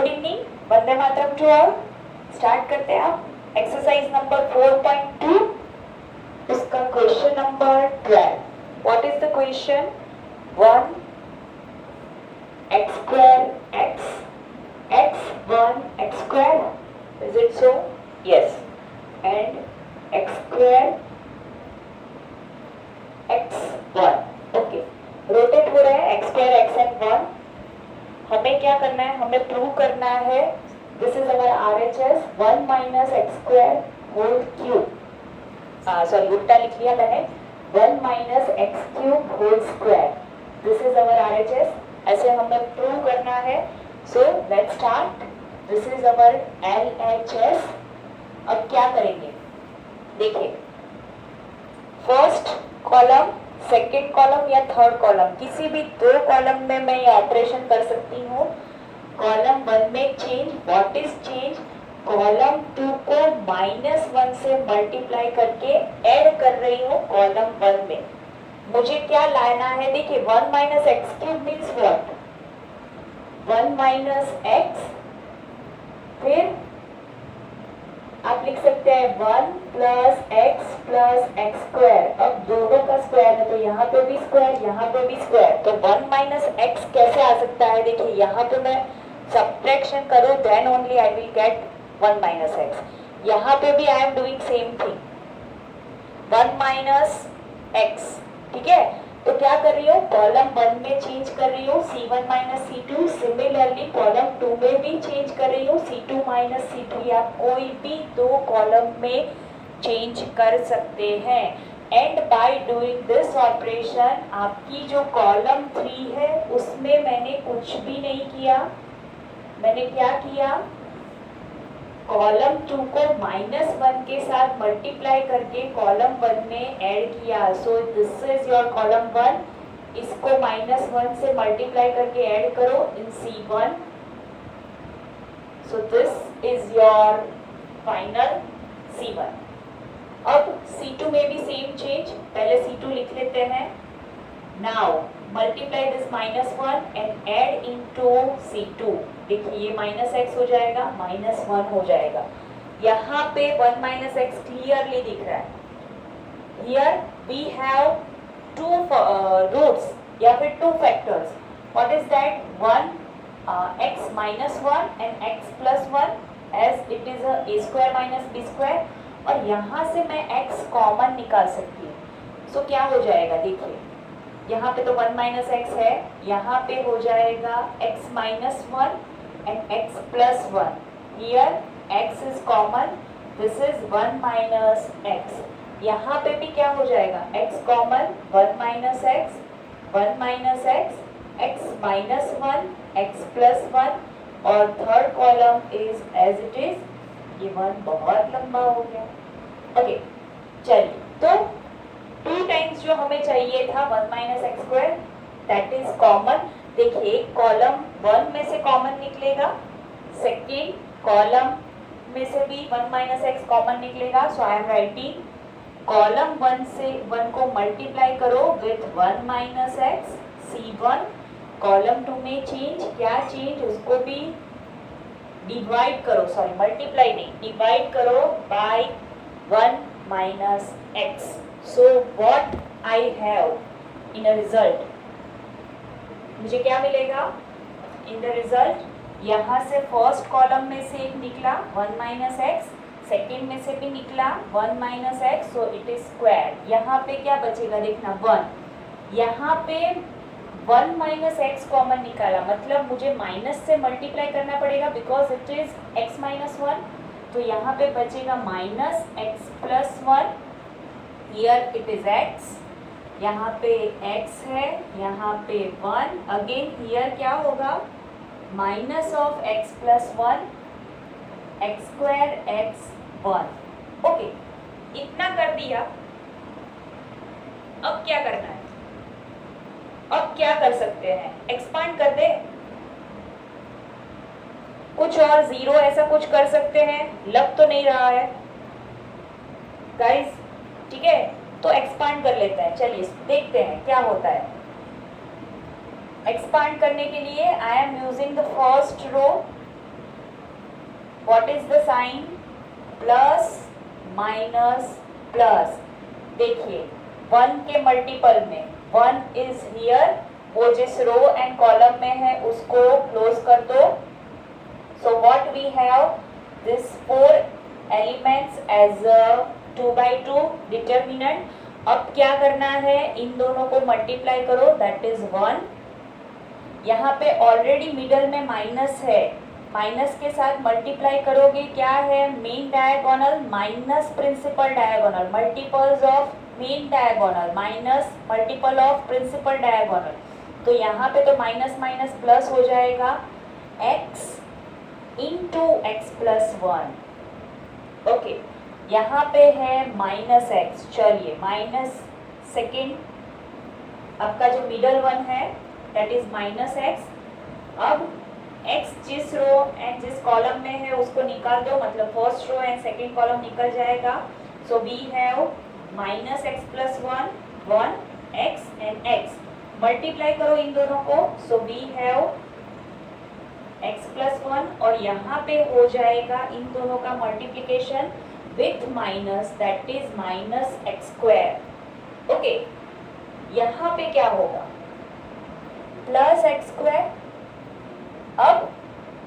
Good evening, Vande Mataram to all. Start करते हैं आप एक्सरसाइज नंबर 4.2, उसका question number 12। What is the question? 1 x square x 1 x square, is it so? Yes. And x square x1, okay. Rotate हो रहा है x square x and 1। हमें क्या करना है? हमें प्रूव करना है, this is our RHS 1 minus x square whole cube, sorry उल्टा लिख लिया मैंने, 1 minus x cube whole square, this is our RHS। ऐसे हमें प्रूव करना है। So let's start, this is our LHS। अब क्या करेंगे? देखिए, फर्स्ट कॉलम, सेकेंड कॉलम या थर्ड कॉलम, किसी भी दो कॉलम में मैं ये ऑपरेशन कर सकती हूँ। कॉलम 1 में change, what is change? Column 2 को -1 से मल्टीप्लाई करके ऐड कर रही हूँ कॉलम 1 में। मुझे क्या लाना है? देखिए, 1 minus x cube means what? 1 minus x, फिर आप लिख सकते हैं 1 plus x स्क्वायर। अब दोनों का स्क्वायर है तो यहाँ पे भी स्क्वायर, यहाँ पे भी स्क्वायर, तो 1 minus x कैसे आ सकता है? देखिए, यहाँ पे मैं सब्ट्रैक्शन करूँ then only I will get 1 minus x। यहाँ पे भी I am doing same thing, 1 minus x, ठीक है। तो क्या कर रही हूँ? कॉलम 1 में चेंज कर रही हूँ C1 minus C2। Similarly column 2 में भी चेंज कर रही हूँ C2 minus C3। आप कोई भी दो कॉलम में चेंज कर सकते हैं। And by doing this operation, आपकी जो कॉलम 3 है उसमें मैंने कुछ भी नहीं किया। मैंने क्या किया? कॉलम 2 को -1 के साथ मल्टीप्लाई करके कॉलम 1 में ऐड किया। सो दिस इज योर कॉलम 1, इसको -1 से मल्टीप्लाई करके ऐड करो इन C1। So this is your final C1। अब C2 में भी सेम चेंज, पहले C2 लिख लेते हैं। Now multiply this -1 and add into C2। देखिए, ये -x हो जाएगा, -1 हो जाएगा। यहाँ पे 1 minus x क्लियरली दिख रहा है। Here we have two roots या फिर two factors. What is that? 1 x minus 1 and x plus 1 as it is a square minus b square। और यहाँ से मैं x कॉमन निकाल सकती हूँ। सो क्या हो जाएगा? देखिए, यहाँ पे तो 1 minus x है, यहाँ पे हो जाएगा x minus 1 and x plus 1। Here x is common, this is 1 minus x। यहाँ पे भी क्या हो जाएगा? x common, 1 minus x, 1 minus x, x minus 1, x plus 1, और third column is as it is। ये 1 बहुत लंबा हो गया। ओके, चलिए, तो 2 टाइम्स जो हमें चाहिए था 1 minus x square, that is common. देखिए, कॉलम 1 में से कॉमन निकलेगा, सेकेंड कॉलम में से भी 1 minus x कॉमन निकलेगा। सो आई एम राइटिंग कॉलम 1 से 1 को मल्टीप्लाई करो with 1 minus x C1। Column 2 में चेंज, क्या चेंज? उसको भी डिवाइड करो, सॉरी मल्टीप्लाई नहीं, डिवाइड करो by 1 minus x। So what I have in a result? मुझे क्या मिलेगा इन द रिजल्ट? यहाँ से फर्स्ट कॉलम में से एक निकला 1 minus x, सेकेंड में से भी निकला 1 minus x, so it is square. यहाँ पे क्या बचेगा? देखना 1, यहाँ पे 1 minus x कॉमन निकाला, मतलब मुझे माइनस से मल्टीप्लाई करना पड़ेगा because it is x minus 1। तो यहाँ पे बचेगा -x plus 1, here it is x, यहाँ पे x है, यहाँ पे 1, अगेन हियर क्या होगा? Minus of x plus 1, x square x1। Okay, इतना कर दिया। अब क्या करना है? अब क्या कर सकते हैं? एक्सपांड कर दे कुछ और, 0 ऐसा कुछ कर सकते हैं। लग तो नहीं रहा है गाइस, ठीक है, तो एक्सपांड कर लेते हैं। चलिए देखते हैं क्या होता है। एक्सपांड करने के लिए I am using the first row what is the sign? Plus minus plus. देखिए 1 के मल्टीपल में 1 इज हियर, वो जिस रो एंड कॉलम में है उसको क्लोज कर दो। So what we have this 4 elements as a 2/2 determinant. अब क्या करना है, इन दोनों को मल्टीप्लाई करो, दैट इज 1। यहाँ पे ऑलरेडी मिडल में माइनस है, माइनस के साथ मल्टीप्लाई करोगे, क्या है, main diagonal minus principal diagonal, multiples of main diagonal minus multiple of principal diagonal. तो यहाँ पे तो माइनस माइनस प्लस हो जाएगा, x into x plus 1। Okay, यहाँ पे है माइनस एक्स। चलिए माइनस सेकेंड आपका जो मिडल वन है दैट इज माइनस एक्स। अब x जिस रो एंड जिस कॉलम में है उसको निकाल दो, मतलब first row and second column निकल जाएगा। So we have minus x plus 1 1 x and x, multiply करो इन दोनों को। So we have x plus 1 और यहाँ पे हो जाएगा इन दोनों का multiplication with minus, that is minus x square. Okay, यहाँ पे क्या होगा, प्लस एक्स स्क्वायर। अब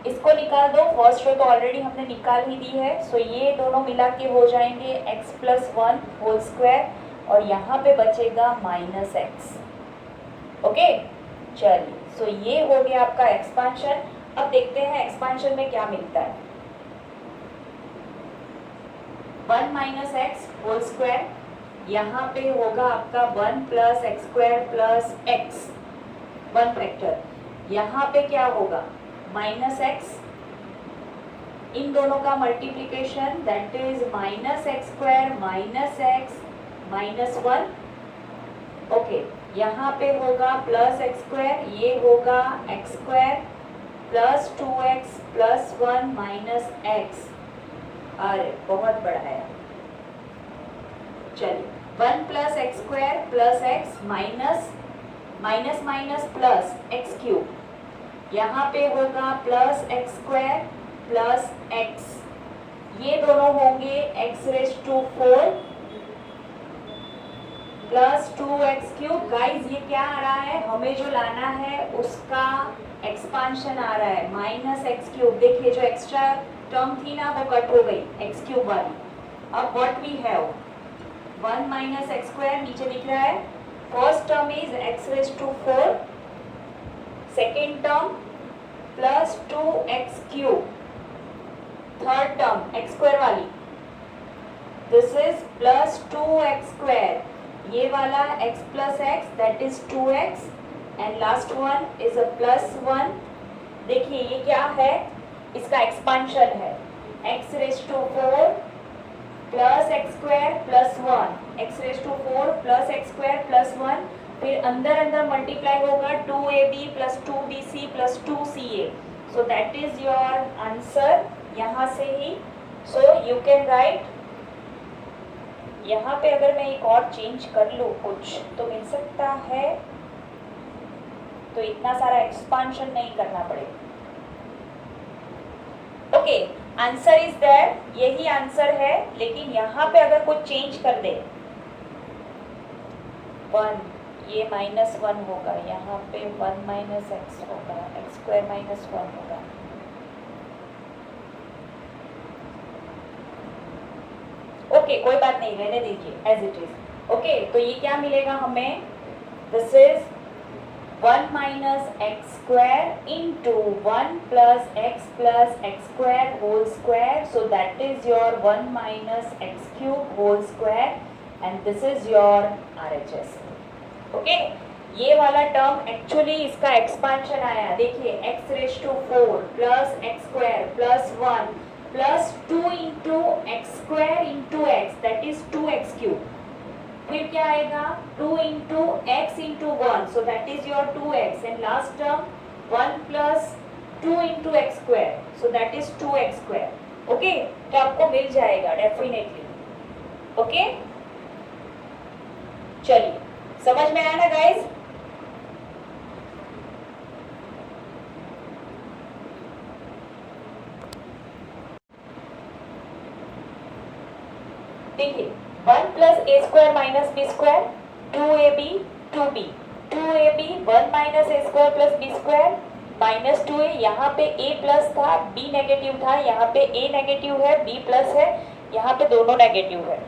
इसको निकाल दो, फर्स्ट रो तो ऑलरेडी हमने निकाल ही दी है। सो ये दोनों मिला के हो जाएंगे x प्लस 1 होल स्क्वायर और यहाँ पे बचेगा माइनस एक्स। ओके, चलिए, सो ये हो गया आपका एक्सपांशन। अब देखते हैं एक्सपांशन में क्या मिलता है। 1 माइनस एक्स होल स्क्वायर, यहाँ पे होगा आपका 1 plus x square plus x, 1 factor. यहाँ पे क्या होगा, माइनस एक्स, इन दोनों का multiplication that is minus x square minus x minus 1। Okay, यहाँ पे होगा प्लस एक्स स्क्वायर, ये होगा x square plus 2x plus 1 minus x. अरे बहुत बड़ा है। चलिए 1 plus x square plus x minus minus minus plus x cube, यहाँ पे होगा plus x square plus x, ये दोनों होंगे x raise to 4 plus 2x cube. Guys ये क्या आ रहा है, हमें जो लाना है उसका एक्सपांशन आ रहा है, माइनस एक्स क्यूब। देखिए जो एक्स्ट्रा टर्म थी ना वो कट हो गई एक्स क्यूब वाली। अब what we have, 1 minus x square नीचे दिख रहा है, first term is X raise to 4, second term plus 2x cube, third term X square वाली this is plus 2x square, ये वाला x plus X that is 2x and last one is a plus 1। देखिए ये क्या है, इसका expansion है, x raise to 4 plus x square plus 1, x raise to 4 plus x square plus 1, फिर अंदर अंदर मल्टीप्लाई होगा 2ab plus 2bc plus 2ca। So that is your answer यहाँ से ही। सो यू कैन राइट, यहाँ पे अगर मैं एक और चेंज कर लूँ कुछ तो मिल सकता है, तो इतना सारा एक्सपांशन नहीं करना पड़ेगा। ओके, आंसर इज दैट, यही आंसर है, लेकिन यहाँ पे अगर कुछ चेंज कर दे 1, ये माइनस 1 होगा, यहाँ पे 1 माइनस एक्स होगा, एक्स स्क्वायर माइनस 1 होगा। ओके, कोई बात नहीं, रहने दीजिए एज इट इज। ओके, तो ये क्या मिलेगा हमें, this is 1 minus x square into 1 plus x square whole square, so that is your 1 minus x cube whole square and this is your RHS। Okay, ये वाला टर्म एक्चुअली इसका expansion आया, देखिए x raise to 4 plus x square plus 1 plus 2 into x square into x that is 2x cube, फिर क्या आएगा 2 into x into 1, so that is your 2x and last term 1 plus 2 into x square, so that is 2x square. Okay, तो आपको मिल जाएगा definitely. Okay, चलिए समझ में आया ना गाइज। 1 प्लस ए square minus B square, 2ab 2b, 2ab 1 minus ए square plus B square minus 2a, यहाँ पे a प्लस था b नेगेटिव था, यहाँ पे a नेगेटिव है b प्लस है, यहाँ पे दोनों नेगेटिव है.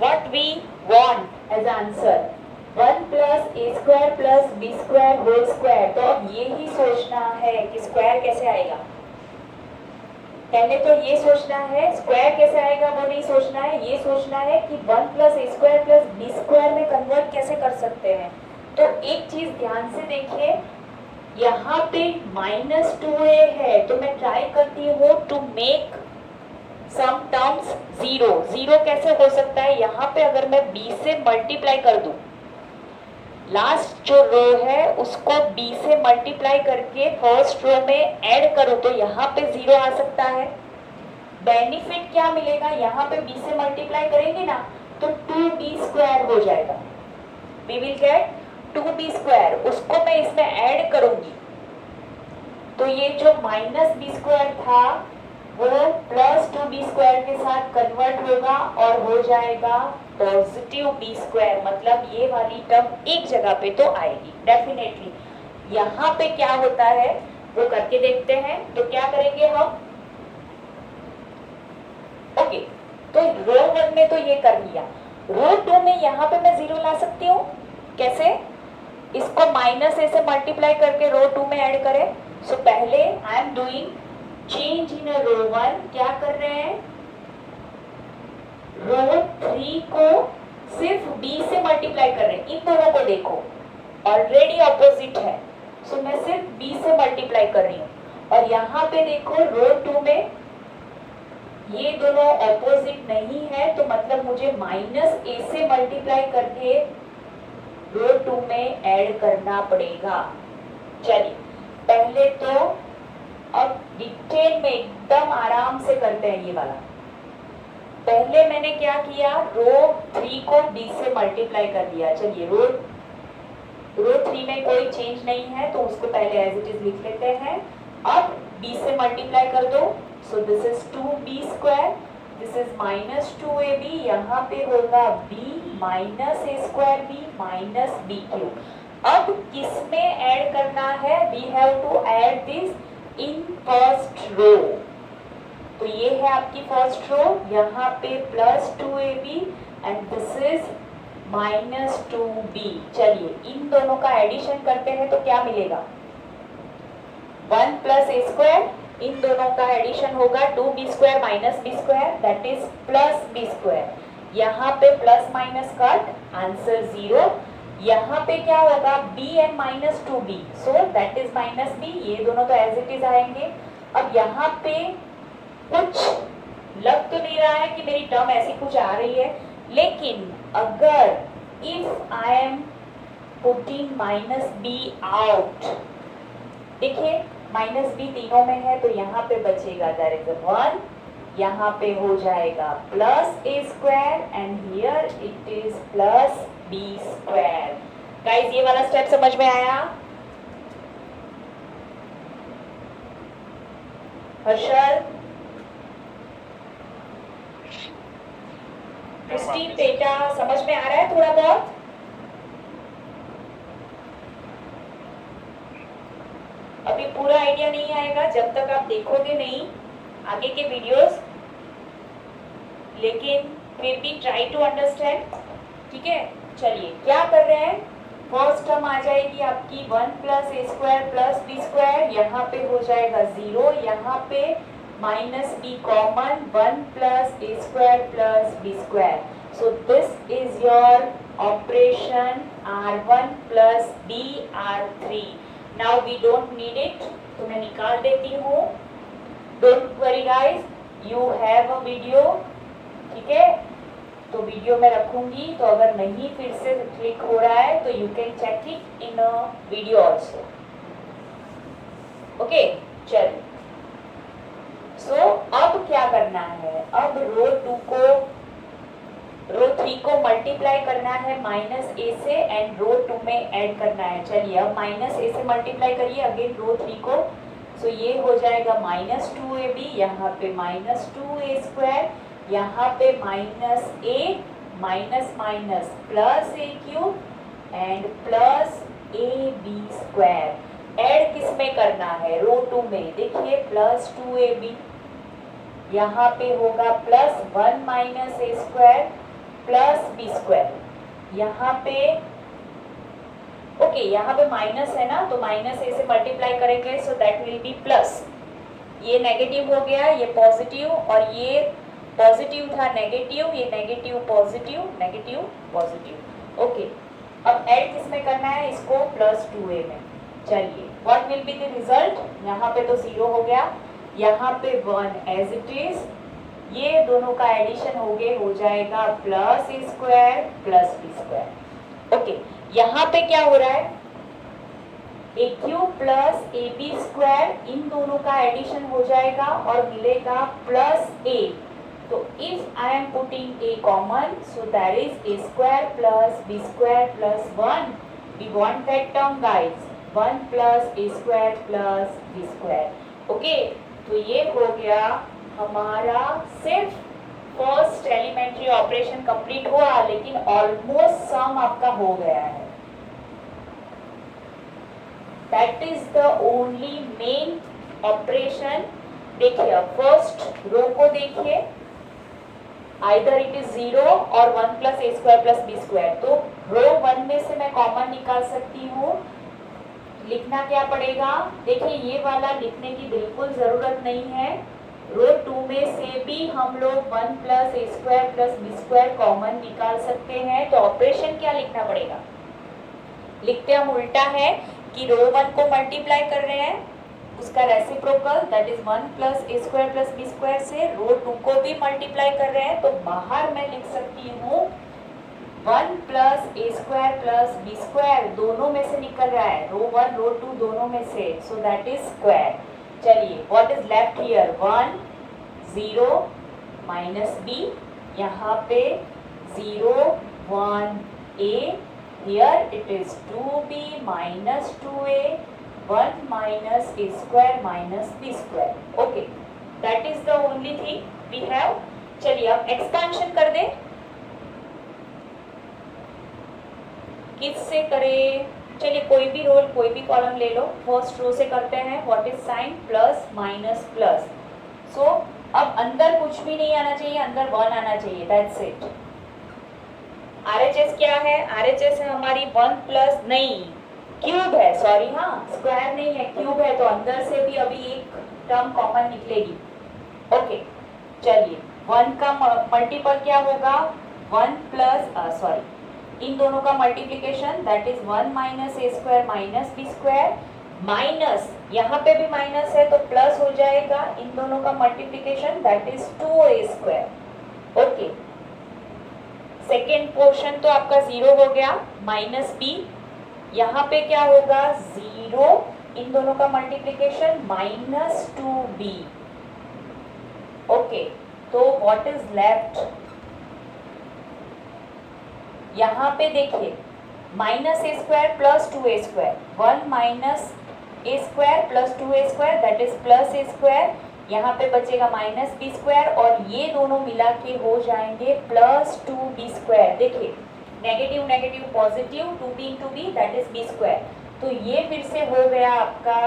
What we want as answer 1 plus A square plus B square whole square. तो अब ये ही सोचना है कि स्क्वायर कैसे आएगा. पहले तो ये सोचना है स्क्वायर कैसे आएगा, वो नहीं सोचना है, ये सोचना है कि 1 प्लस ए स्क्वायर प्लस बी स्क्वायर में कन्वर्ट कैसे कर सकते हैं. तो एक चीज ध्यान से देखिए, यहाँ पे माइनस 2a है तो मैं ट्राई करती हूँ to make some terms zero. Zero कैसे हो सकता है, यहाँ पे अगर मैं b से मल्टीप्लाई कर दूं, लास्ट जो रो है उसको b से मल्टीप्लाई करके फर्स्ट रो में ऐड करूं तो यहाँ पे जीरो आ सकता है. बेनिफिट क्या मिलेगा, यहाँ पे b से मल्टीप्लाई करेंगे ना तो 2b स्क्वायर हो जाएगा. we will get 2b square, उसको मैं इसमें ऐड करूंगी तो ये जो माइनस b स्क्वायर था वो प्लस 2b स्क्वायर के साथ कन्वर्ट होगा और हो जाएगा पॉजिटिव b स्क्वायर. मतलब ये वाली टर्म एक जगह पे तो आएगी डेफिनेटली. यहाँ पे क्या होता है वो करके देखते हैं. तो क्या करेंगे हम, ओके, तो रो 1 में तो ये कर लिया. रो 2 में यहाँ पे मैं जीरो ला सकती हूँ. कैसे, इसको माइनस ए से मल्टीप्लाई करके रो 2 में ऐड करें. सो पहले I am doing change in row 1. क्या कर रहे हैं, रो 3 को सिर्फ b से मल्टीप्लाई कर रहे हैं. इन दोनों को देखो ऑलरेडी ऑपोजिट है, सो मैं सिर्फ b से मल्टीप्लाई कर रही हूँ. और यहाँ पे देखो रो 2 में ये दोनों ऑपोजिट नहीं है तो मतलब मुझे माइनस a से मल्टीप्लाई करके रो 2 में ऐड करना पड़ेगा. चलिए पहले तो अब डिटेल में एकदम आराम से करते हैं ये वाला. पहले मैंने क्या किया, रो 3 को b से मल्टीप्लाई कर दिया. चलिए रो 3 में कोई चेंज नहीं है तो उसको पहले एज इट इज लिख लेते हैं. अब b से मल्टीप्लाई कर दो, so this is 2b square, this is minus 2ab, यहाँ पे होगा b माइनस ए square b minus b cube. अब किसमें ऐड करना है, we have to add this in first row. तो ये है आपकी फर्स्ट रो, यहाँ पे plus 2ab and this is minus 2b. चलिए इन दोनों का एडिशन करते हैं तो क्या मिलेगा, 1 प्लस ए स्क्वायर, इन दोनों का एडिशन होगा 2b square minus b square that is plus b square. यहाँ पे प्लस माइनस कट, आंसर 0. यहाँ पे क्या होगा, b and minus 2b, so that is minus b. ये दोनों तो एज इट इज आएंगे. अब यहाँ पे कुछ लग तो नहीं रहा है कि मेरी टर्म ऐसी कुछ आ रही है, लेकिन अगर if I am putting minus b out, देखिए माइनस b तीनों में है तो यहाँ पे बचेगा दैट इज 1, यहाँ पे हो जाएगा plus A square and here it is plus b square. Guys ये वाला स्टेप समझ में आया, हर्षल, क्रिस्टीन, बेटा समझ में आ रहा है थोड़ा बहुत. अभी पूरा आइडिया नहीं आएगा जब तक आप देखोगे नहीं आगे के वीडियोस, लेकिन फिर भी ट्राई टू अंडरस्टैंड. ठीक है, चलिए क्या कर रहे हैं, फर्स्ट टर्म आ जाएगी आपकी 1 प्लस ए स्क्वायर प्लस बी स्क्वायर, यहाँ पे हो जाएगा 0, यहाँ पे minus b common, 1 plus A square plus B square. So this is your operation r1 plus b r3. Now we don't need it, तो मैं निकाल देती हूँ. Don't worry guys, you have a video. ठीक है, तो वीडियो में रखूंगी, तो अगर नहीं फिर से क्लिक हो रहा है तो you can check it in a video also. Okay, चलिए. सो अब क्या करना है, अब रो 3 को मल्टीप्लाई करना है माइनस ए से एंड रो 2 में ऐड करना है. चलिए अब माइनस ए से मल्टीप्लाई करिए अगेन रो 3 को. सो ये हो जाएगा माइनस 2ab, यहाँ पे माइनस 2a स्क्वायर, यहाँ पे minus a minus minus plus a cube and plus A B square. Add किस में करना है? रो 2 में। देखिए प्लस 2ab, यहाँ पे होगा प्लस 1 माइनस ए स्क्वायर प्लस बी स्क्वायर। यहाँ पे ओके, यहाँ पे माइनस है ना, तो माइनस ए से मल्टीप्लाई करेंगे so that will be plus. ये नेगेटिव हो गया, ये पॉजिटिव, और ये पॉजिटिव था नेगेटिव, ये negative positive, negative positive. Okay, अब ऐड किस में करना है? इसको प्लस 2a में। चलिए what will be the result? यहाँ पे तो 0 हो गया, यहाँ पे 1 एज इट इज। ये दोनों का एडिशन हो जाएगा प्लस ए square plus B square. Okay, यहाँ पे क्या हो रहा है? A cube plus A B square, इन दोनों का एडिशन हो जाएगा और मिलेगा प्लस ए। तो if I am putting a common, so that is a square plus B square plus 1। We want that term guys, 1 plus A square plus B square. Okay, तो ये हो गया हमारा सिर्फ फर्स्ट एलिमेंट्री ऑपरेशन कंप्लीट हुआ, लेकिन almost सम आपका हो गया है। That is the only main operation. देखिए अब फर्स्ट रो को देखिए, आइदर इट इज 0 और 1 प्लस ए स्क्वायर प्लस बी स्क्वायर। तो रो 1 में से मैं कॉमन निकाल सकती हूँ। लिखना क्या पड़ेगा? देखिए ये वाला लिखने की बिल्कुल जरूरत नहीं है। रो 2 में से भी हम लोग 1 प्लस ए square plus B square common निकाल सकते हैं। तो ऑपरेशन क्या लिखना पड़ेगा? लिखते हम उल्टा है कि रो 1 को मल्टीप्लाई कर रहे हैं, उसका reciprocal that is 1 plus A square plus B square से रो 2 को भी मल्टीप्लाई कर रहे हैं। तो बाहर मैं लिख सकती हूँ 1 प्लस ए स्क्वायर प्लस बी स्क्वायर, दोनों में से निकल रहा है, रो 1 रो 2 दोनों में से, सो दैट इज स्क्वायर। चलिए what is left here? 1 0 minus b, यहाँ पे 0 1 a, here it is 2b minus 2a, 1 minus A square minus B square. Okay, that is the only thing we have. चलिए अब expansion कर दे, किससे करें? चलिए कोई भी रोल कोई भी कॉलम ले लो, फर्स्ट रो से करते हैं। What is sign? Plus minus plus. So अब अंदर कुछ भी नहीं आना चाहिए, अंदर 1 आना चाहिए, दैट्स इट। RHS क्या है? RHS है हमारी 1 प्लस नहीं क्यूब है, सॉरी, हाँ स्क्वायर नहीं है, क्यूब है, तो अंदर से भी अभी एक टर्म कॉमन निकलेगी। ओके, चलिए 1 का मल्टीपल क्या होगा? 1 प्लस सॉरी, इन दोनों का multiplication that is 1 minus A square minus B square, minus यहाँ पे भी माइनस है तो प्लस हो जाएगा, इन दोनों का multiplication that is 2a square. Okay, second portion तो आपका 0 हो गया, माइनस बी, यहाँ पे क्या होगा? 0, इन दोनों का मल्टीप्लिकेशन माइनस 2b। ओके, तो व्हाट इज लेफ्ट? यहाँ पे देखिए minus A square plus 2a square, 1 minus A square plus 2a square that is plus A square, यहाँ पे बचेगा माइनस बी स्क्वायर, और ये दोनों मिला के हो जाएंगे प्लस 2b स्क्वायर। देखिए negative negative positive, 2b into b that is b square. तो ये फिर से हो गया आपका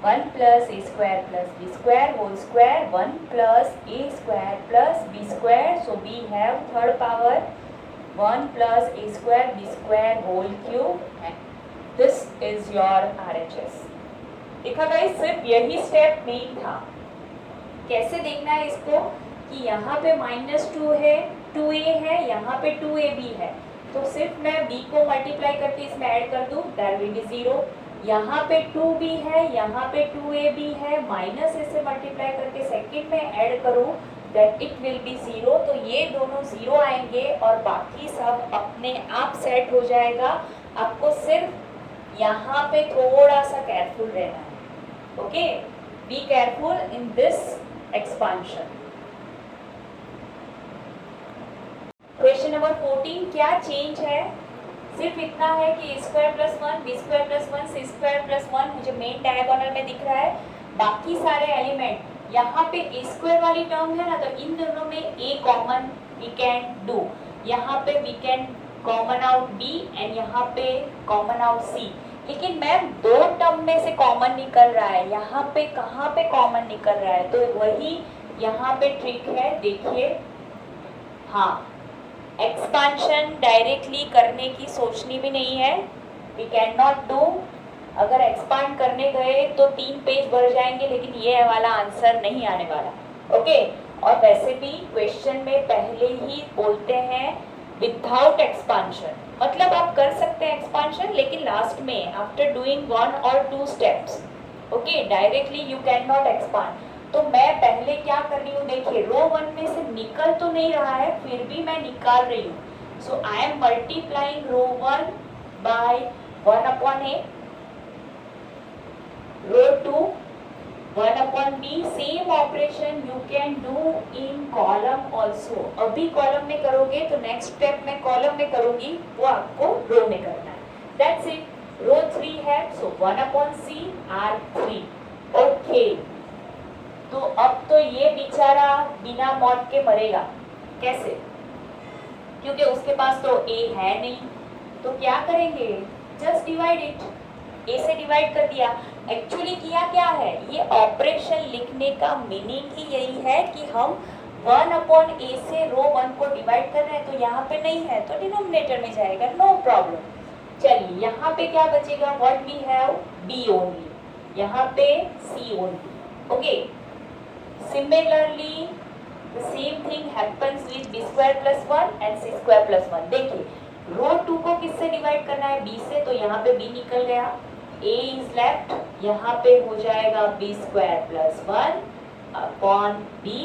1 plus A square plus B square whole square, 1 plus A square plus B square, so we have third power 1 plus A square b square whole cube, this is your RHS। देखा guys, सिर्फ यही step main था। कैसे देखना है इसको कि यहाँ पे -2 है, 2a है, यहाँ पे 2ab है, तो सिर्फ मैं b को मल्टीप्लाई करके इसमें ऐड कर दूँ, दैट विल बी 0। यहाँ पे 2b है, यहाँ पे 2ab है, माइनस ए से मल्टीप्लाई करके सेकंड में ऐड करूँ दैट इट विल बी 0। तो ये दोनों 0 आएंगे और बाकी सब अपने आप सेट हो जाएगा। आपको सिर्फ यहाँ पे थोड़ा सा केयरफुल रहना है। Okay, be careful in this expansion. Question number 14, क्या चेंज है? सिर्फ इतना है कि a square plus 1 b square plus 1 c square plus 1 मुझे मेन डायगोनल में दिख रहा है। बाकी सारे एलिमेंट यहाँ पे ए स्क्वायर वाली टर्म है ना, तो इन दोनों में a common we can do, यहाँ पे we can common out b and यहाँ पे कॉमन आउट सी। लेकिन मैम दो टर्म में से कॉमन निकल रहा है, यहाँ पे कहाँ पे कॉमन निकल रहा है, तो वही यहाँ पे ट्रिक है, देखिए। हाँ, एक्सपांशन डायरेक्टली करने की सोचनी भी नहीं है, वी कैन नॉट डू। अगर एक्सपांड करने गए तो 3 पेज भर जाएंगे, लेकिन ये वाला आंसर नहीं आने वाला। ओके, और वैसे भी क्वेश्चन में पहले ही बोलते हैं विदाउट एक्सपांशन, मतलब आप कर सकते हैं एक्सपांशन, लेकिन लास्ट में आफ्टर डूइंग 1 और 2 steps. Okay, directly you can not expand. तो मैं पहले क्या कर रही हूँ, देखिए रो 1 में से निकल तो नहीं रहा है, फिर भी मैं निकाल रही हूँ। So I am multiplying row 1 by 1/a, row 2 1/b। Same operation you can do in column also. अभी कॉलम में करोगे तो नेक्स्ट स्टेप में कॉलम में करूंगी, वो आपको रो में करना है। That's it. रो 3 है, सो 1/c r3। ओके, तो अब तो ये बेचारा बिना मौत के मरेगा, कैसे? क्योंकि उसके पास तो a है नहीं, तो क्या करेंगे, जस्ट डिवाइड इट। a से डिवाइड कर दिया। एक्चुअली किया क्या है, ये ऑपरेशन लिखने का मीनिंग ही यही है कि हम 1/a से रो 1 को डिवाइड कर रहे हैं, तो यहाँ पे नहीं है तो डिनोमिनेटर में जाएगा, नो प्रॉब्लम। चलिए यहाँ पे क्या बचेगा, what we have, b only, यहाँ पे c only. Okay, similarly the same thing happens with b square plus 1 and c square plus 1। देखिए रो 2 को किससे डिवाइड करना है, b से, तो यहाँ पे b निकल गया, a is left, यहाँ पे हो जाएगा b square plus 1 upon b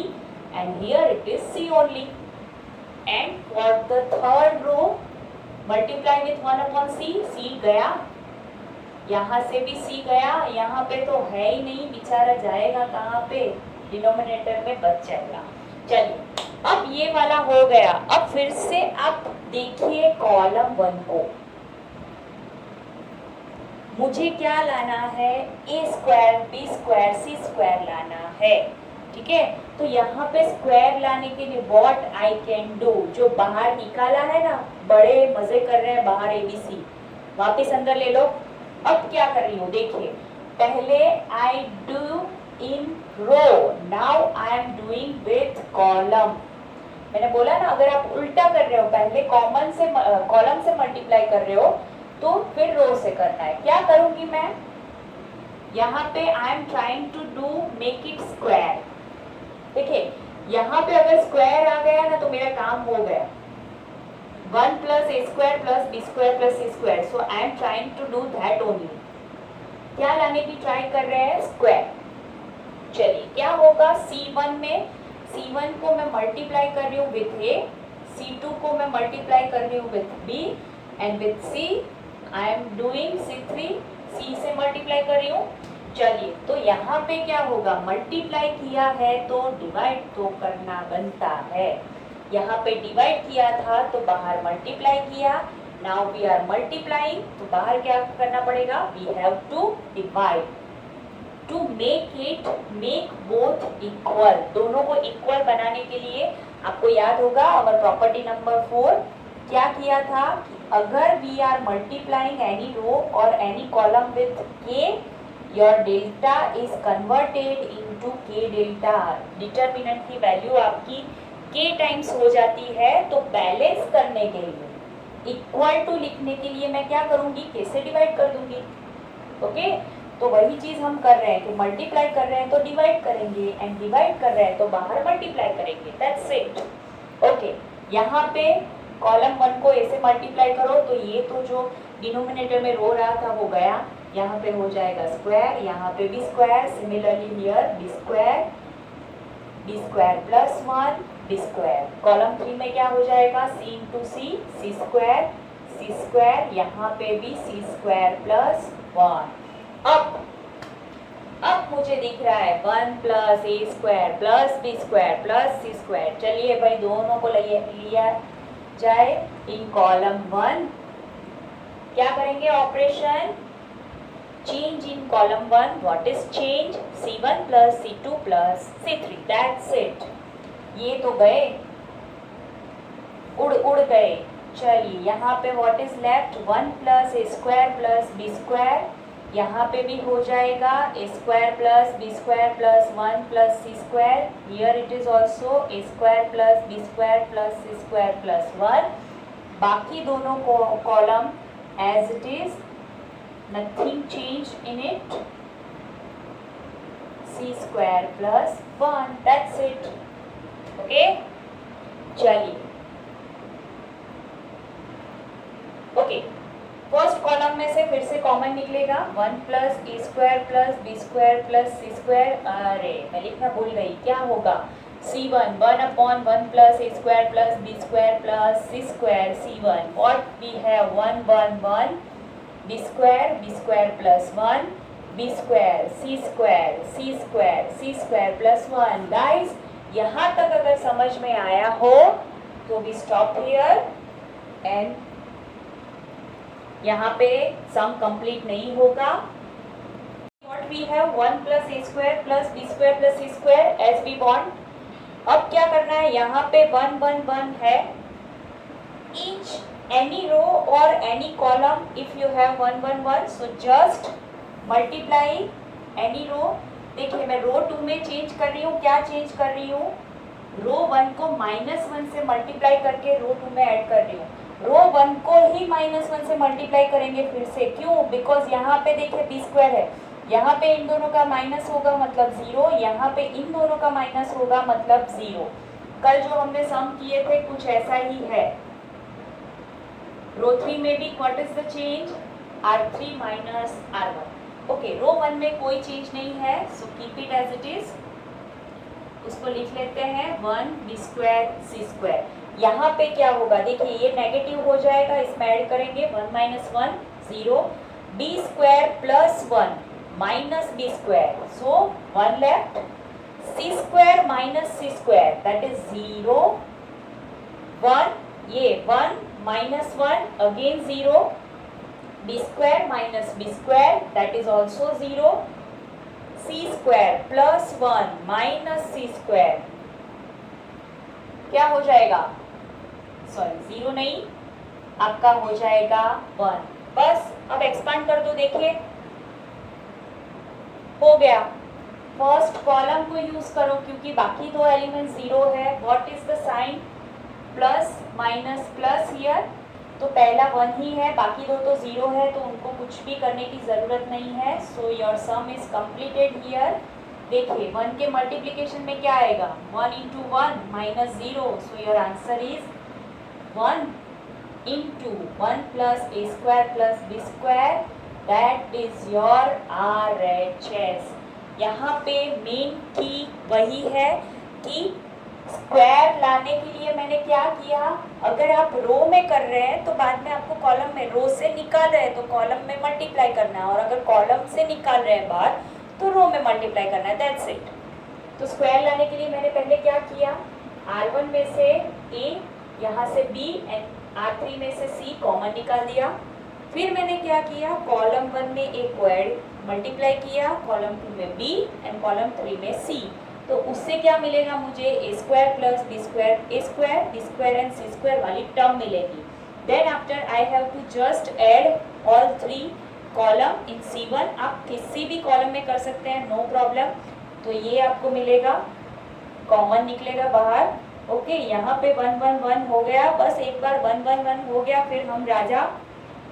and here it is c only। and for the third row multiply with 1/c, c गया, यहाँ से भी c गया, यहाँ पे तो है ही नहीं, बेचारा जाएगा कहाँ पे, डिनोमिनेटर में बच जाएगा। चलिए अब ये वाला हो गया। अब फिर से आप देखिए कॉलम 1 को, मुझे क्या लाना है, a square b square c square लाना है, ठीक है। तो यहाँ पे स्क्वायर लाने के लिए व्हाट आई कैन डू, जो बाहर निकाला है ना, बड़े मजे कर रहे हैं बाहर ABC, वापिस अंदर ले लो। अब क्या कर रही हूँ, देखिए पहले I do in row, now I am doing with column. मैंने बोला ना, अगर आप उल्टा कर रहे हो, पहले कॉमन से कॉलम से मल्टीप्लाई कर रहे हो तो फिर रो से करना है। क्या करूंगी मैं, यहाँ पे I am trying to do make it square. देखिए यहाँ पे अगर स्क्वायर आ गया ना तो मेरा काम हो गया, 1 plus a square plus b square plus c square, so I am trying to do that only। क्या लाने की ट्राई कर रहे हैं, स्क्वायर। चलिए क्या होगा, c1 में, c1 को मैं मल्टीप्लाई कर रही हूँ विथ a, c2 को मैं मल्टीप्लाई कर रही हूँ with b and with c I am doing c3, c से मल्टीप्लाई कर रही हूँ। चलिए तो यहाँ पे क्या होगा, मल्टीप्लाई किया है तो डिवाइड तो करना बनता है। यहाँ पे डिवाइड किया था तो बाहर मल्टीप्लाई किया, नाउ वी आर मल्टीप्लाइंग, तो बाहर क्या करना पड़ेगा, we have to divide to make both equal. दोनों को इक्वल बनाने के लिए आपको याद होगा और प्रॉपर्टी नंबर 4 क्या किया था, कि अगर we are multiplying any row और any column with k, your delta is converted into k delta. Determinant की वैल्यू आपकी k टाइम्स हो जाती है, तो बैलेंस करने के लिए, इक्वल टू लिखने के लिए मैं क्या करूंगी, k से डिवाइड कर दूंगी। ओके, तो वही चीज हम कर रहे हैं कि मल्टीप्लाई कर रहे हैं तो डिवाइड करेंगे एंड डिवाइड कर रहे हैं तो बाहर मल्टीप्लाई करेंगे, दैट्स इट। ओके, यहाँ पे कॉलम 1 को ऐसे मल्टीप्लाई करो तो ये तो जो डिनोमिनेटर में रो रहा था वो गया, यहाँ पे हो जाएगा स्क्वायर, यहाँ पे b square, similarly here b square plus 1 b square. Column 3 में क्या हो जाएगा, c इंटू c स्क्वायर, यहाँ पे भी c स्क्वायर प्लस 1। अब मुझे दिख रहा है 1 plus a square plus b square plus c square. चलिए भाई दोनों को लिया जाए इन कॉलम 1। क्या करेंगे operation, change in column 1. What is change? C1 plus C2 plus C3. That's it. ये तो गए, उड़ गए. चलिए यहाँ पे what is left? 1 plus a square plus b square. यहाँ पे भी हो जाएगा a square plus b square plus 1 plus c square. Here it is also a square plus b square plus c square plus 1. बाकी दोनों column as it is, nothing changed in it. c square plus 1. That's it. Okay? चलिए. Okay, first column में से फिर से common निकलेगा 1 plus ए square plus B square plus c square. अरे मैं लिखना भूल गई, क्या होगा? C1 1/1 plus A square plus B square plus c square. C1 what we have 1 1 1 b square plus 1 b square c square plus 1. Guys यहाँ तक अगर समझ में आया हो तो वी स्टॉप हियर एंड यहाँ पे सम कंप्लीट नहीं होगा. What we have 1 plus a square plus b square plus c square as we want. अब क्या करना है? यहाँ पे 1 1 1 है. Each any row or any column if you have 1 1 1, so just multiply any row. देखिए मैं रो 2 में चेंज कर रही हूँ. क्या चेंज कर रही हूँ? रो 1 को -1 से मल्टीप्लाई करके रो 2 में ऐड कर रही हूँ. रो 1 को ही -1 से मल्टीप्लाई करेंगे फिर से. क्यों? बिकॉज यहाँ पे देखिए बी स्क्वायर है, यहाँ पे इन दोनों का माइनस होगा मतलब 0, यहाँ पे इन दोनों का माइनस होगा मतलब 0. कल जो हमने सम किए थे कुछ ऐसा ही है. रो 3 में भी what is the change? R3 minus R1. Okay, row 1 में कोई चेंज नहीं है, so keep it as it is. उसको लिख लेते हैं 1 बी स्क्वायर सी स्क्वायर. यहाँ पे क्या होगा? देखिए ये नेगेटिव हो जाएगा, इसमें ऐड करेंगे 1 minus 1 0. B square plus 1 minus B square, so 1 left. C square minus c square that is 0 1. ये 1 minus 1 again 0. B square minus B square that is also 0. C square plus 1 minus c square क्या हो जाएगा? Sorry 0 नहीं, आपका हो जाएगा 1. बस अब एक्सपांड कर दो. देखिए हो गया. फर्स्ट कॉलम को यूज करो क्योंकि बाकी दो एलिमेंट 0 है. What is the sign? Plus minus plus here, तो पहला 1 ही है, बाकी दो तो 0 है, तो उनको कुछ भी करने की जरूरत नहीं है. So your some is completed here. देखिए 1 के मल्टीप्लिकेशन में क्या आएगा? 1 into 1 minus 0. So your answer is 1 into 1 plus a square plus b square. That is your RHS. यहाँ पे मेन की वही है कि स्क्वायर लाने के लिए मैंने क्या किया? अगर आप रो में कर रहे हैं तो बाद में आपको कॉलम में, रो से निकाल रहे हैं तो कॉलम में मल्टीप्लाई करना है, और अगर कॉलम से निकाल रहे हैं बाहर तो रो में मल्टीप्लाई करना है. That's it. तो स्क्वायर लाने के लिए मैंने पहले क्या किया? R1 में से A, यहाँ से B एंड R3 में से C कॉमन निकाल दिया. फिर मैंने क्या किया? कॉलम 1 में A को ऐड मल्टीप्लाई किया, कॉलम 2 में B एंड कॉलम 3 में C. तो उससे क्या मिलेगा मुझे? A square plus B square, A square B square and C square वाली टर्म मिलेगी. Then after I have to just add all 3 column in C1. आप किसी भी कॉलम में कर सकते हैं, नो प्रॉब्लम. तो ये आपको मिलेगा, कॉमन निकलेगा बाहर. ओके, यहाँ पे 1 1 1 हो गया. बस एक बार 1 1 1 हो गया, फिर हम राजा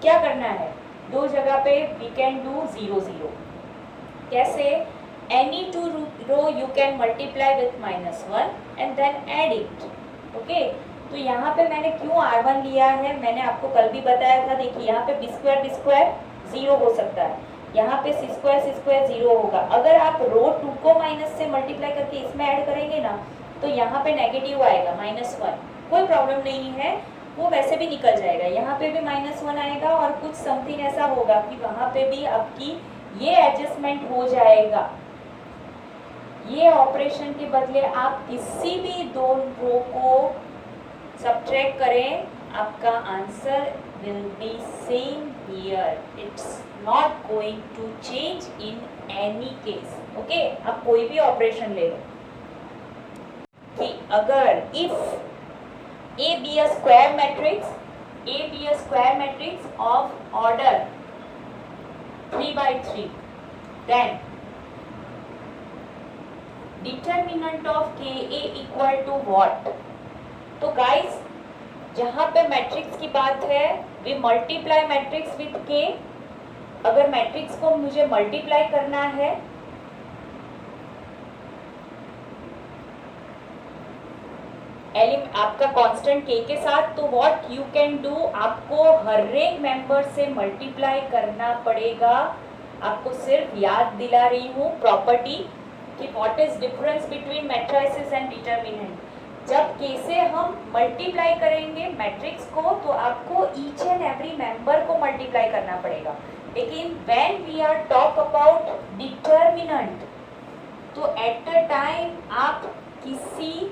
क्या करना है? दो जगह पे वी कैन डू 0 0. कैसे? Any two row you can multiply with -1 and then add it. Okay, तो यहाँ पे मैंने क्यों R1 लिया है? मैंने आपको कल भी बताया था. देखिए यहाँ पे बी स्क्वायर 0 हो सकता है, यहाँ पे सी स्क्वायर 0 होगा. अगर आप रो 2 को माइनस से मल्टीप्लाई करके इसमें ऐड करेंगे ना तो यहाँ पे नेगेटिव आएगा -1. कोई प्रॉब्लम नहीं है, वो वैसे भी निकल जाएगा. यहाँ पे भी -1 आएगा और कुछ समथिंग ऐसा होगा कि वहाँ पे भी आपकी ये एडजस्टमेंट हो जाएगा. ये ऑपरेशन के बदले आप किसी भी दो रो को सब्ट्रैक्ट करें, आपका answer will be same here, it's not going to change in any case. Okay, आप कोई भी ऑपरेशन ले लो कि अगर इफ A be a square matrix, A be a square matrix of order 3 by 3, then determinant of KA equal to what? तो guys, जहाँ पे मैट्रिक्स की बात है, we multiply matrix with K। अगर मैट्रिक्स को मुझे मल्टीप्लाई करना है आपका कांस्टेंट k के साथ, तो व्हाट यू कैन डू, आपको हर एक मेंबर से मल्टीप्लाई करना पड़ेगा। आपको सिर्फ याद दिला रही हूँ प्रॉपर्टी कि what is difference between matrices and determinant. जब k से हम मल्टीप्लाई करेंगे मैट्रिक्स को, तो आपको ईच एंड एवरी मेंबर को मल्टीप्लाई करना पड़ेगा। लेकिन when we are talk about determinant, तो एट द टाइम आप किसी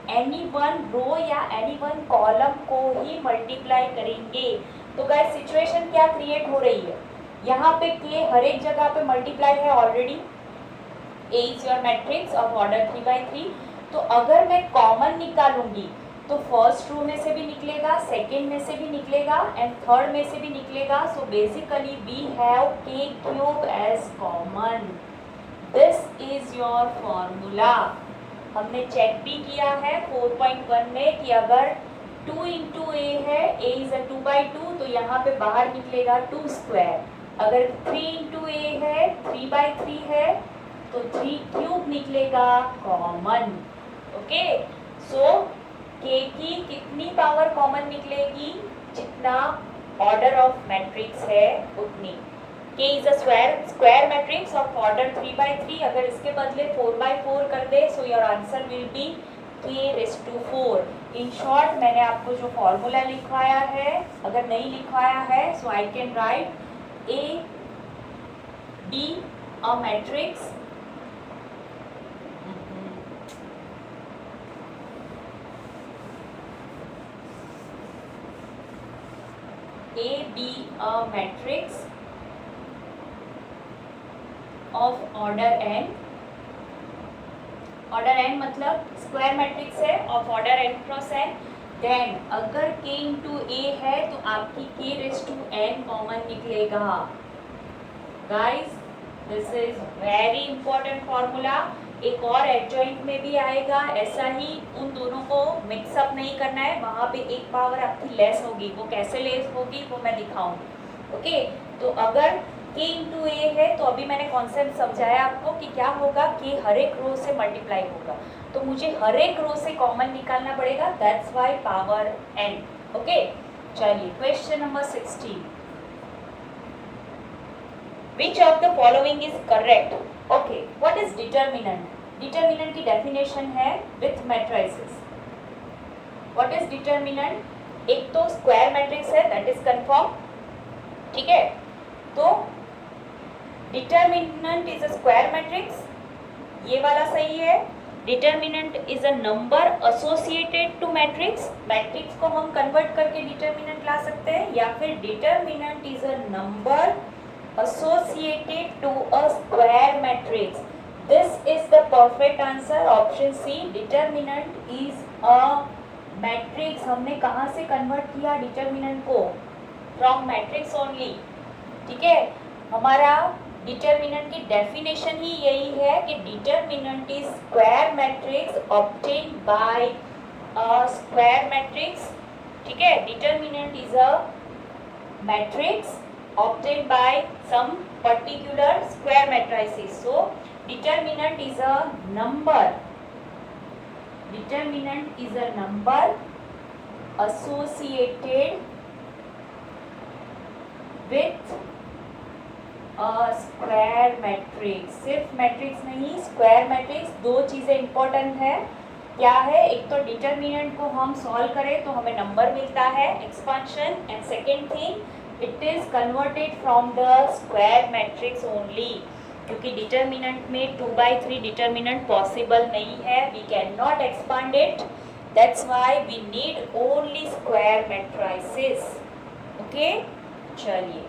एनी वन रो या एनी वन कॉलम को ही मल्टीप्लाई करेंगे। तो गाइस सिचुएशन क्या क्रिएट हो रही है, यहाँ पे k हर एक जगह पे मल्टीप्लाई है already. A is your matrix of order 3 by 3। तो अगर मैं कॉमन निकालूंगी तो फर्स्ट रो में से भी निकलेगा, सेकेंड में से भी निकलेगा एंड थर्ड में से भी निकलेगा। So basically we have k cube as common. This is your formula. हमने चेक भी किया है 4.1 में कि अगर 2 into a है, a इज अ 2 by 2, तो यहाँ पे बाहर निकलेगा 2 स्क्वायर। अगर 3 into a है, 3 by 3 है, तो 3 क्यूब निकलेगा कॉमन। ओके, सो k की कितनी पावर कॉमन निकलेगी, जितना ऑर्डर ऑफ मैट्रिक्स है उतनी। k is a square matrix of order 3 by 3। अगर इसके बदले 4 by 4 कर दे, so your answer will be k raised to 4। In short मैंने आपको जो फॉर्मूला लिखवाया है, अगर नहीं लिखवाया है, so I can write A be a matrix A be a matrix of order n। Order n मतलब स्क्वायर मैट्रिक्स है of order n cross n। Then अगर k इंटू a है तो आपकी k raise to n common निकलेगा। Guys this is very important formula. एक और adjoint में भी आएगा, ऐसा ही उन दोनों को मिक्सअप नहीं करना है। वहाँ पे एक पावर आपकी लेस होगी, वो कैसे लेस होगी वो मैं दिखाऊंगी। ओके, तो अगर k इंटू ए है, तो अभी मैंने कॉन्सेप्ट समझाया आपको कि क्या होगा, k हर एक रो से मल्टीप्लाई होगा, तो मुझे हर एक रो से कॉमन निकालना पड़ेगा। That's why power n। Okay, चलिए question number 16। Which of the following is correct? Okay, what is determinant? Determinant की डेफिनेशन है with matrices. What is determinant? एक तो स्क्वायर मैट्रिक्स है, दैट इज कंफर्म। ठीक है, तो determinant is a square matrix, ये वाला सही है। Determinant is a number associated to matrix. Matrix को हम कन्वर्ट करके डिटरमिनेंट ला सकते हैं, या फिर determinant is a number associated to a square matrix. This is the perfect answer, option C. Determinant is a matrix. हमने कहाँ से कन्वर्ट किया डिटरमिनेंट को? From matrix only. ठीक है, हमारा डिटरमिनेंट की डेफिनेशन ही यही है कि determinant is square matrix obtained by a square matrix. ठीक है, determinant is a matrix obtained by some particular square matrices. So determinant is a number, determinant is a number associated with square matrix. सिर्फ matrix नहीं, square matrix. दो चीज़ें important है, क्या है? एक तो डिटरमिनेंट को हम सॉल्व करें तो हमें नंबर मिलता है, expansion, and second thing it is converted from the square matrix only, क्योंकि डिटरमिनेंट में 2 by 3 डिटरमिनेंट पॉसिबल नहीं है, we can not expand it That's why we need only square matrices. Okay, चलिए